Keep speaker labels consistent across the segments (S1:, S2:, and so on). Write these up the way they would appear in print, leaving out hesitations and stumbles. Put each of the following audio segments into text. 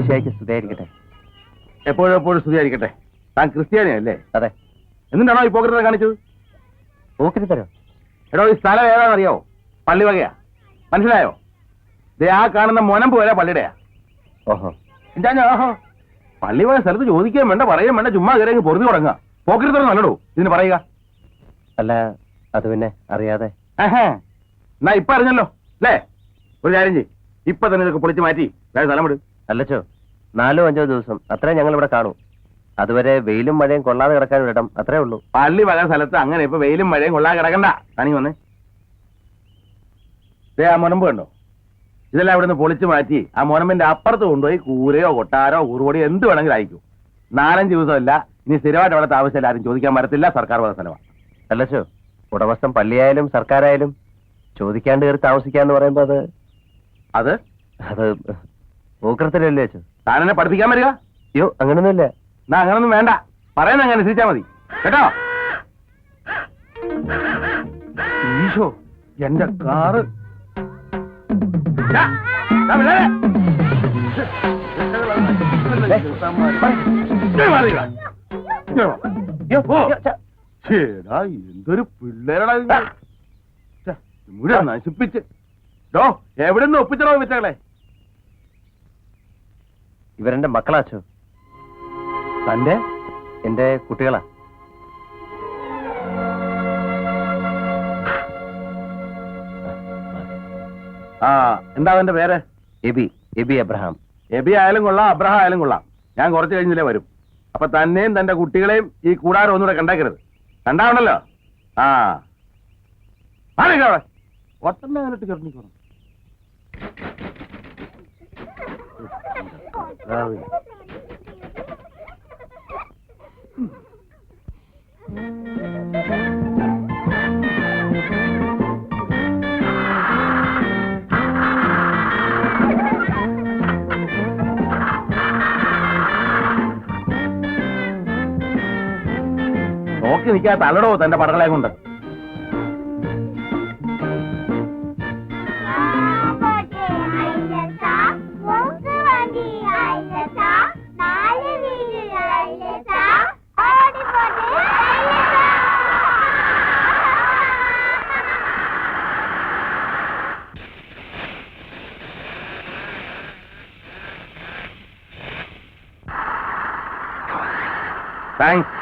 S1: ഈശോയ്ക്ക് സ്തുതിയായിരിക്കട്ടെ.
S2: എപ്പോഴും എപ്പോഴും സ്തുതിയായിരിക്കട്ടെ. താൻ ക്രിസ്ത്യാനിയല്ലേ?
S1: അതെ.
S2: എന്നിട്ടാണോ ഈ പോക്കറ്റ് കാണിച്ചത്?
S1: പോക്കറ്റ് തരോ?
S2: എടോ, ഈ സ്ഥലം ഏതാണെന്നറിയോ? പള്ളി വകയാ, മനസ്സിലായോ? ദേ ആ കാണുന്ന മൊനമ്പ് വരെ പള്ളിയുടെയാ.
S1: ഓഹോ.
S2: ഓഹോ, പള്ളി പോയ സ്ഥലത്ത് ചോദിക്കുകയും വേണ്ട, പറയുകയും വേണ്ട, ചുമ്മാ കയറി പൊറുതി തുടങ്ങുക. പോക്കറ്റ് തരം നല്ലടോ ഇതിന് പറയുക.
S1: അല്ല, അത് പിന്നെ അറിയാതെ.
S2: എന്നാ ഇപ്പൊ അറിഞ്ഞല്ലോ അല്ലേ? ഒരു കാര്യം ചെയ്യ്, ഇപ്പൊ തന്നെ ഇതൊക്കെ പൊളിച്ച് മാറ്റി വേറെ സ്ഥലം വിട്.
S1: അല്ലച്ചോ, 4-5 ദിവസം അത്രേ ഞങ്ങൾ ഇവിടെ കാണൂ. അതുവരെ വെയിലും മഴയും കൊള്ളാതെ കിടക്കാൻ ഇടം, അത്രേ ഉള്ളൂ.
S2: പള്ളി വക സ്ഥലത്ത് അങ്ങനെ ഇപ്പൊ വെയിലും മഴയും കൊള്ളാതെ കിടക്കണ്ട. തനി വന്നേ, ആ മുനമ്പ് കണ്ടോ? ഇതെല്ലാം ഇവിടെ നിന്ന് പൊളിച്ച് മാറ്റി ആ മുനമ്പിന്റെ അപ്പുറത്ത് കൊണ്ടുപോയി കൂരയോ കൊട്ടാരോ ഊറുപൊടിയോ എന്ത് വേണമെങ്കിലും അയക്കും. 4-5 ദിവസമല്ല, ഇനി സ്ഥിരമായിട്ട് അവിടെ താമസിച്ചാൽ ആരും ചോദിക്കാൻ പറ്റത്തില്ല. സർക്കാർ വക സ്ഥലമാണ്.
S1: അല്ലച്ചോ, ഉടമസ്ഥൻ പള്ളിയായാലും സർക്കാരായാലും ചോദിക്കാണ്ട് കയറി താമസിക്കാന്ന് പറയുമ്പോ അത് പൂക്കൃത്തിലല്ലേ അച്ചോ?
S2: താനെന്നെ പഠിപ്പിക്കാൻ വരിക?
S1: അയ്യോ, അങ്ങനൊന്നുമില്ല.
S2: എന്നാ അങ്ങനൊന്നും വേണ്ട, പറയുന്ന അങ്ങനെ അനുസരിച്ചാ മതി കേട്ടോ. ഈശോ, എന്റെ കാറ് എന്തൊരു പിള്ളേരടാ മുഴുവൻ നശിപ്പിച്ച്. എവിടെന്ന് ഒപ്പിച്ചോ വെച്ചകളെ?
S1: ഇവരെന്റെ മക്കളാച്ചോ.
S2: തന്റെ?
S1: എന്റെ കുട്ടികളാ.
S2: എന്താ അവന്റെ പേര്?
S1: AB Abraham.
S2: എബി ആയാലും കൊള്ളാം, അബ്രഹാം ആയാലും കൊള്ളാം. ഞാൻ കുറച്ച് കഴിഞ്ഞില്ലേ വരും. അപ്പൊ തന്നെയും തന്റെ കുട്ടികളെയും ഈ കൂടാരം ഒന്നുകൂടെ കണ്ടേക്കരുത്. കണ്ടാവണല്ലോ. അവിടെ ഒട്ടന്നെ അങ്ങോട്ട് കിടന്നിക്കോണം. നോക്കി നിൽക്കാത്ത അല്ലടോ തന്റെ പടകളെ കൊണ്ട്. താങ്ക്സ്.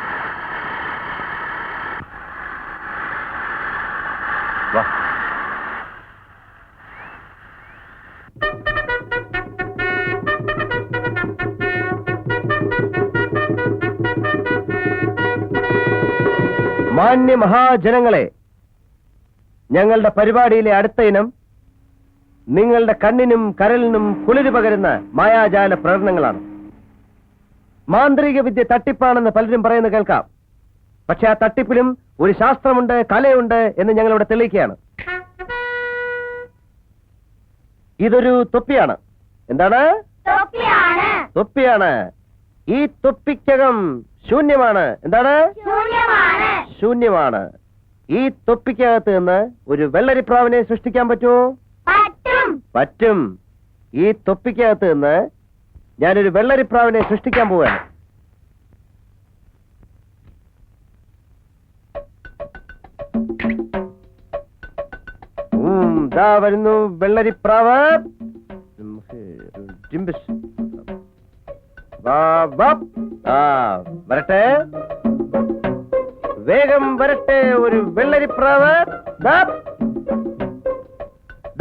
S1: മാന്യ മഹാജനങ്ങളെ, ഞങ്ങളുടെ പരിപാടിയിലെ അടുത്ത ഇനം നിങ്ങളുടെ കണ്ണിനും കരലിനും കുളിര് പകരുന്ന മായാജാല പ്രകടനങ്ങളാണ്. മാന്ത്രിക വിദ്യ തട്ടിപ്പാണെന്ന് പലരും പറയുന്നത് കേൾക്കാം. പക്ഷെ ആ തട്ടിപ്പിലും ഒരു ശാസ്ത്രമുണ്ട്, കലയുണ്ട് എന്ന് ഞങ്ങളിവിടെ തെളിയിക്കുകയാണ്. ഇതൊരു തൊപ്പിയാണ്. എന്താണ്? തൊപ്പിയാണ്. ഈ തൊപ്പിക്കകം ശൂന്യമാണ്. എന്താണ്? ശൂന്യമാണ്. ഈ തൊപ്പിക്കകത്ത് നിന്ന് ഒരു വെള്ളരിപ്രാവിനെ സൃഷ്ടിക്കാൻ പറ്റുമോ? പറ്റും. ഈ തൊപ്പിക്കകത്ത് നിന്ന് ഞാനൊരു വെള്ളരിപ്രാവിനെ സൃഷ്ടിക്കാൻ പോവുകയാണ്. ദാ വരുന്നു വെള്ളരിപ്രാവ്. വരട്ടെ, വേഗം വരട്ടെ. ഒരു വെള്ളരിപ്രാവ്.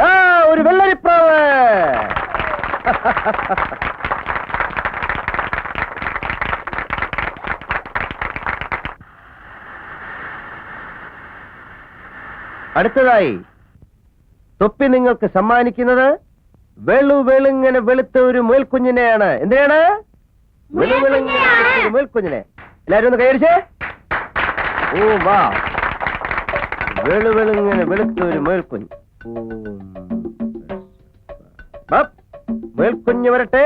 S1: ദാ ഒരു വെള്ളരിപ്രാവ്. അടുത്തതായി തൊപ്പി നിങ്ങൾക്ക് സമ്മാനിക്കുന്നത് വെളുവെളുങ്ങനെ വെളുത്ത ഒരു മുയൽക്കുഞ്ഞിനെയാണ്. എന്തിനാണ്? വെളുവെളുങ്ങനെ മുയൽക്കുഞ്ഞിനെ. എല്ലാരും ഒന്ന് കൈയടിച്ചേ. ഓ വാ, വെളുവെളുങ്ങനെ വെളുത്ത ഒരു മുയൽക്കുഞ്ഞ്. മുയൽക്കുഞ്ഞ് വരട്ടെ.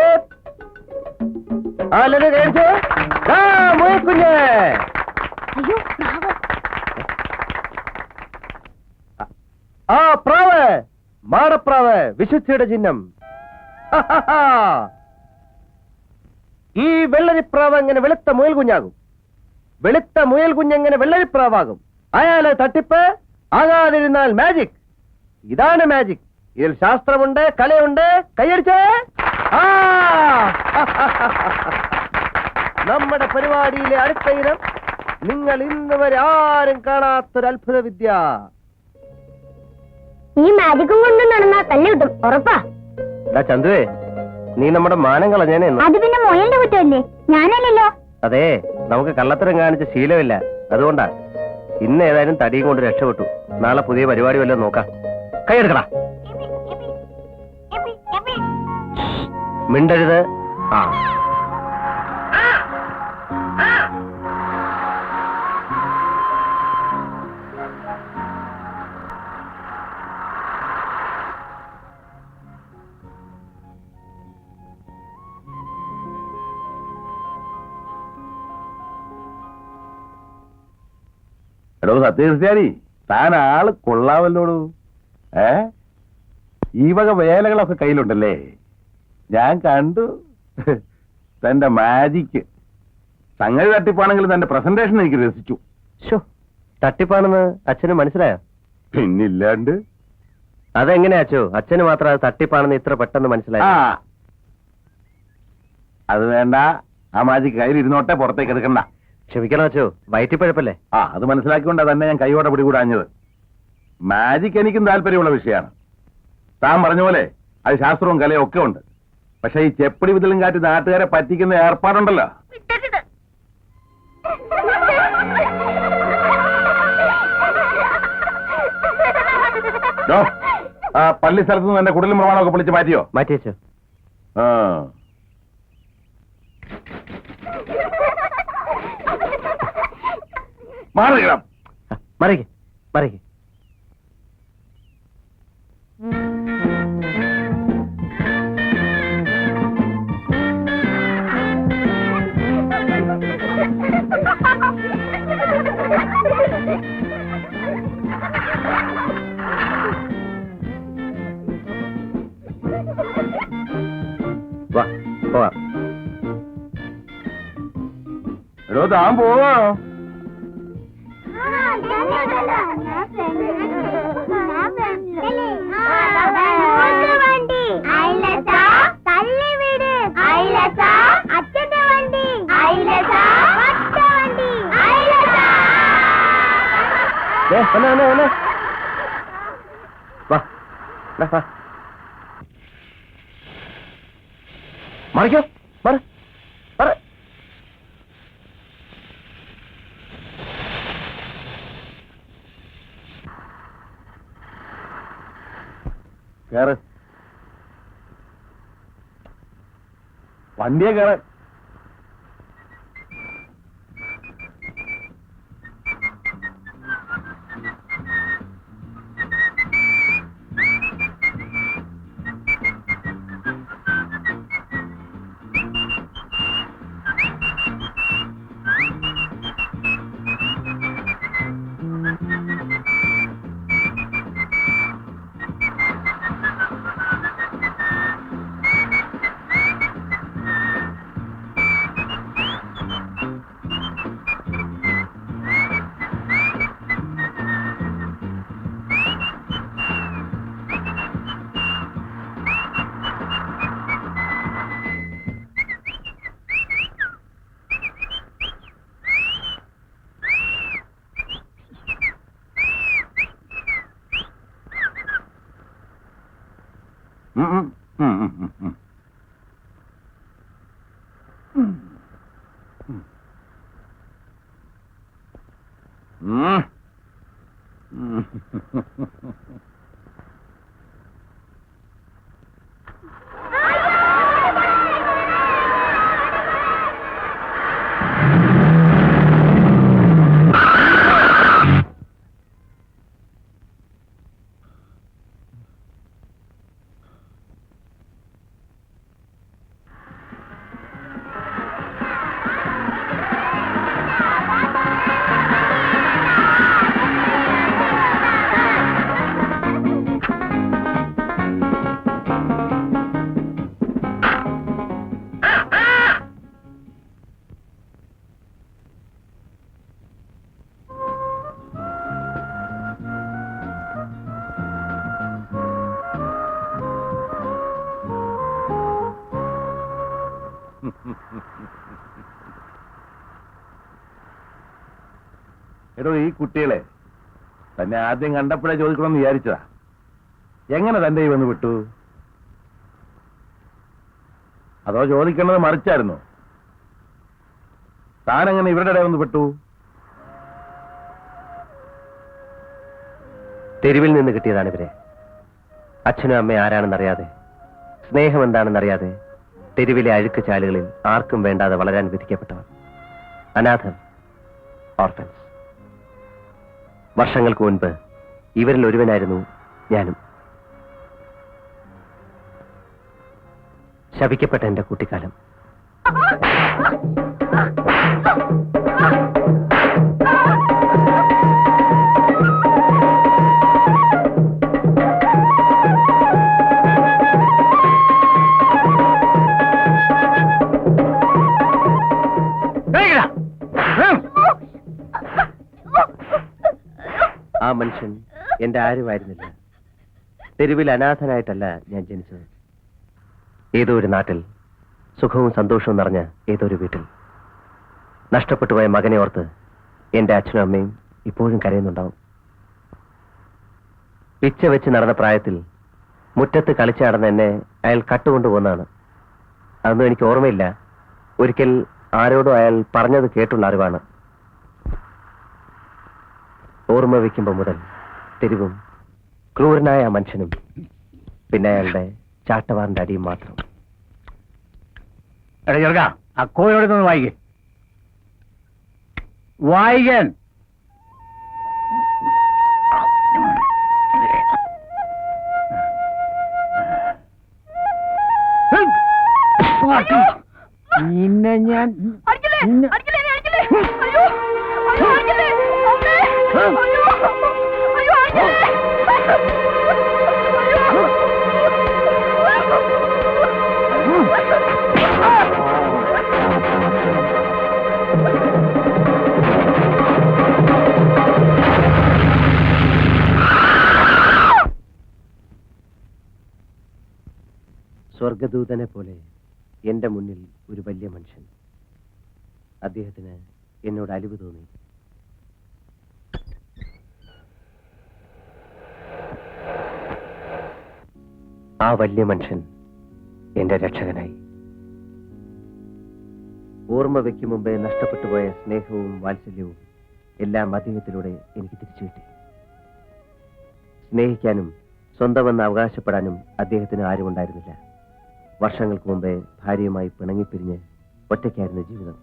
S1: എല്ലാരും കൈയടിച്ചേ. മുയൽക്കുഞ്ഞ്. ആ പ്രാവ്, മാടപ്രാവ്, വിശുദ്ധിയുടെ ചിഹ്നം. ഈ വെള്ളരിപ്രാവ് എങ്ങനെ വെളുത്ത മുയൽ കുഞ്ഞാകും? വെളുത്ത മുയൽ കുഞ്ഞെങ്ങനെ വെള്ളരിപ്രാവാകും? അയാള് തട്ടിപ്പ് ആകാതിരുന്നാൽ മാജിക്. ഇതാണ് മാജിക്. ഇതിൽ ശാസ്ത്രമുണ്ട്, കലയുണ്ട്. കൈയടിച്ചേ. ആ നമ്മുടെ പരിപാടിയിലെ അടുത്ത ഇനം നിങ്ങൾ ഇന്ന് വരെ ആരും കാണാത്തൊരു അത്ഭുത വിദ്യ.
S3: ഈ മാജിക്കും കൊണ്ട് നടന്നാ തല്ലി കിട്ടും, ഉറപ്പാ.
S1: ചന്തുവേ, നീ നമ്മുടെ മാനം കളഞ്ഞേനെ.
S3: അത് പിന്നെ മൊയലിന്റെ കുറ്റമല്ലേ, ഞാനല്ലല്ലോ.
S1: അതെ, നമുക്ക് കള്ളത്തരം കാണിച്ച ശീലമില്ല, അതുകൊണ്ടാ. ഇന്ന് ഏതായാലും തടിയും കൊണ്ട് രക്ഷപ്പെട്ടു. നാളെ പുതിയ പരിപാടി വല്ലതും നോക്കാം. കൈയെടുക്കടാ. മിണ്ടരുത്. ആ
S2: എടോ സത്യക്രിസ്ത്യാനി, താൻ ആള് കൊള്ളാമല്ലോടൂ. ഈ വക വേലകളൊക്കെ കയ്യിലുണ്ടല്ലേ? ഞാൻ കണ്ടു തന്റെ മാജിക്ക്. സംഗതി തട്ടിപ്പാണെങ്കിലും തന്റെ പ്രസന്റേഷൻ എനിക്ക് രസിച്ചു.
S1: തട്ടിപ്പാണെന്ന് അച്ഛന് മനസ്സിലായോ?
S2: പിന്നില്ലാണ്ട്.
S1: അതെങ്ങനെയാ അച്ഛോ? അച്ഛന് മാത്രം അത് തട്ടിപ്പാണെന്ന് ഇത്ര പെട്ടെന്ന് മനസ്സിലായി?
S2: അത് വേണ്ട, ആ മാജിക്ക് കയ്യിലിരുന്നോട്ടെ, പുറത്തേക്ക് എടുക്കണ്ട.
S1: ക്ഷമിക്കണം അച്ഛോ, വയറ്റിപ്പഴപ്പല്ലേ?
S2: അത് മനസ്സിലാക്കിക്കൊണ്ടാ തന്നെ ഞാൻ കൈയോടെ പിടികൂടാഞ്ഞത്. മാജിക് എനിക്കും താല്പര്യമുള്ള വിഷയമാണ്. താൻ പറഞ്ഞ പോലെ അത് ശാസ്ത്രവും കലയും ഒക്കെ ഉണ്ട്. പക്ഷെ ഈ ചെപ്പടി വിതലും കാറ്റി നാട്ടുകാരെ പറ്റിക്കുന്ന ഏർപ്പാടുണ്ടല്ലോ, ആ പള്ളി സ്ഥലത്ത് നിന്ന് എന്റെ കുടലും പ്രമാണമൊക്കെ പൊളിച്ച് മാറ്റിയോ?
S1: മാറ്റിയച്ചോ.
S2: മാറിക്കണം.
S1: മറിക്ക് മറിക്ക്. വാ പോവാം.
S2: എടോ താൻ പോവോ?
S1: മറിക്കോ, മറ മറ.
S2: കേറ്, വണ്ടിയെ കേറ്. എടോ ഈ കുട്ടികളെ തന്നെ ആദ്യം കണ്ടപ്പോഴേ ചോദിക്കണമെന്ന് വിചാരിച്ചതാ. എങ്ങനെ തന്റെ ഈ വന്ന് വിട്ടു? അതോ ചോദിക്കേണ്ടത് മറിച്ചായിരുന്നോ? താനെങ്ങനെ ഇവരുടെ ഇടയിൽ വന്ന് വിട്ടു?
S1: തെരുവിൽ നിന്ന് കിട്ടിയതാണ് ഇവരെ. അച്ഛനും അമ്മയും ആരാണെന്നറിയാതെ, സ്നേഹം എന്താണെന്നറിയാതെ, തെരുവിലെ അഴുക്ക് ചാലുകളിൽ ആർക്കും വേണ്ടാതെ വളരാൻ വിധിക്കപ്പെട്ടവർ. അനാഥർ, ഓർഫൻസ്. വർഷങ്ങൾക്ക് മുൻപ് ഇവരിൽ ഒരുവനായിരുന്നു ഞാനും. ശപിക്കപ്പെട്ട എന്റെ കുട്ടിക്കാലം. ആ മനുഷ്യൻ എന്റെ ആരുമായിരുന്നില്ല. തെരുവിൽ അനാഥനായിട്ടല്ല ഞാൻ ജനിച്ചത്. ഏതോ ഒരു നാട്ടിൽ, സുഖവും സന്തോഷവും നിറഞ്ഞ ഏതോ ഒരു വീട്ടിൽ. നഷ്ടപ്പെട്ടുപോയ മകനെ ഓർത്ത് എന്റെ അച്ഛനും അമ്മയും ഇപ്പോഴും കരയുന്നുണ്ടാവും. പിച്ച വെച്ച് നടന്ന പ്രായത്തിൽ മുറ്റത്ത് കളിച്ചു നടന്ന എന്നെ അയാൾ കട്ടുകൊണ്ടുപോകുന്നതാണ്. അതൊന്നും എനിക്ക് ഓർമ്മയില്ല. ഒരിക്കൽ ആരോടും അയാൾ പറഞ്ഞത് കേട്ടുള്ള അറിവാണ്. ഓർമ്മ വയ്ക്കുമ്പോൾ മുതൽ തെരുവും ക്രൂരനായ ആ മനുഷ്യനും പിന്നെ അയാളുടെ ചാട്ടവാറിന്റെ അടിയും മാത്രം.
S4: അക്കോയോടൊന്ന് വായിക്കേ, വായിക്കാൻ. നിന്നെ ഞാൻ
S1: സ്വർഗദൂതനെ പോലെ എന്റെ മുന്നിൽ ഒരു വലിയ മനുഷ്യൻ. അദ്ദേഹത്തിന് എന്നോട് അലിവ് തോന്നി. ആ വലിയ മനുഷ്യൻ എന്റെ രക്ഷകനായി. ഓർമ്മ വയ്ക്കും മുമ്പേ നഷ്ടപ്പെട്ടുപോയ സ്നേഹവും വാത്സല്യവും എല്ലാം അദ്ദേഹത്തിലൂടെ എനിക്ക് തിരിച്ചു കിട്ടി. സ്നേഹിക്കാനും സ്വന്തമെന്ന് അവകാശപ്പെടാനും അദ്ദേഹത്തിന് ആരുമുണ്ടായിരുന്നില്ല. വർഷങ്ങൾക്ക് മുമ്പേ ഭാര്യയുമായി പിണങ്ങിപ്പിരിഞ്ഞ് ഒറ്റയ്ക്കായിരുന്നു ജീവിതം.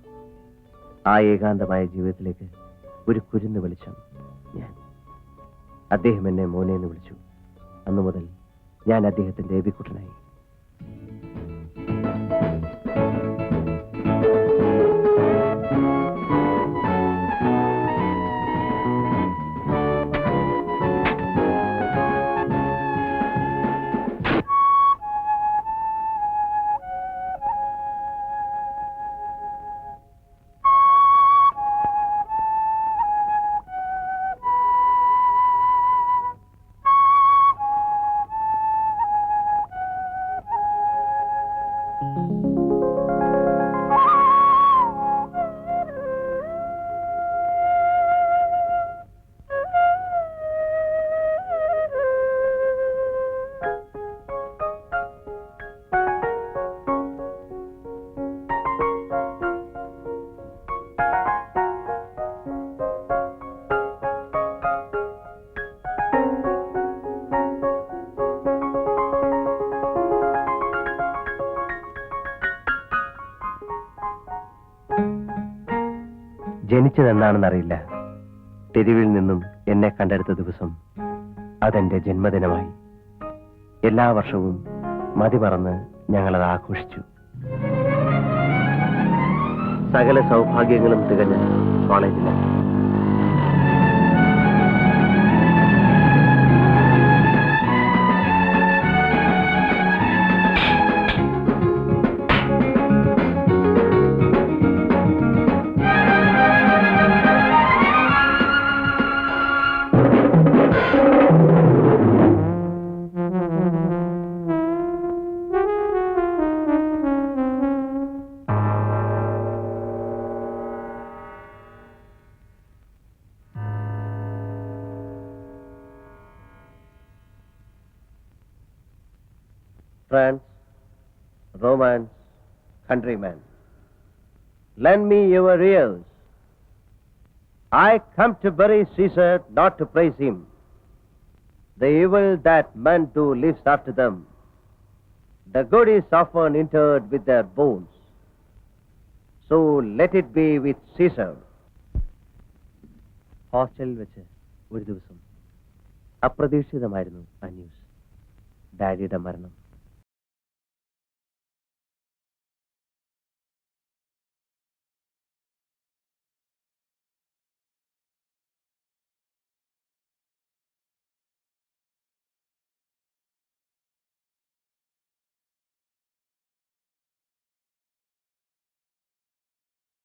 S1: ആ ഏകാന്തമായ ജീവിതത്തിലേക്ക് ഒരു കുരുന്ന് വെളിച്ചം ഞാൻ. അദ്ദേഹം എന്നെ മോനെന്ന് വിളിച്ചു. അന്നു മുതൽ ഞാൻ അദ്ദേഹത്തിന്റെ എബിക്കുട്ടനായി. ജനിച്ചതെന്താണെന്നറിയില്ല. തെരുവിൽ നിന്നും എന്നെ കണ്ടെടുത്ത ദിവസം അതെന്റെ ജന്മദിനമായി. എല്ലാ വർഷവും മതിമറന്ന് ഞങ്ങളത് ആഘോഷിച്ചു. സകല സൗഭാഗ്യങ്ങളും തികഞ്ഞ കോളേജിലാണ്. friends, romance, countrymen, lend me your ears. I come to bury Caesar, not to praise him. The evil that men do lives after them. The good is often interred with their bones. So let it be with Caesar. ഹോസ്റ്റലിൽ വെച്ച് ഒരു ദിവസം അപ്രതീക്ഷിതമായിരുന്നു ആ news. ഡാഡിയുടെ മരണം.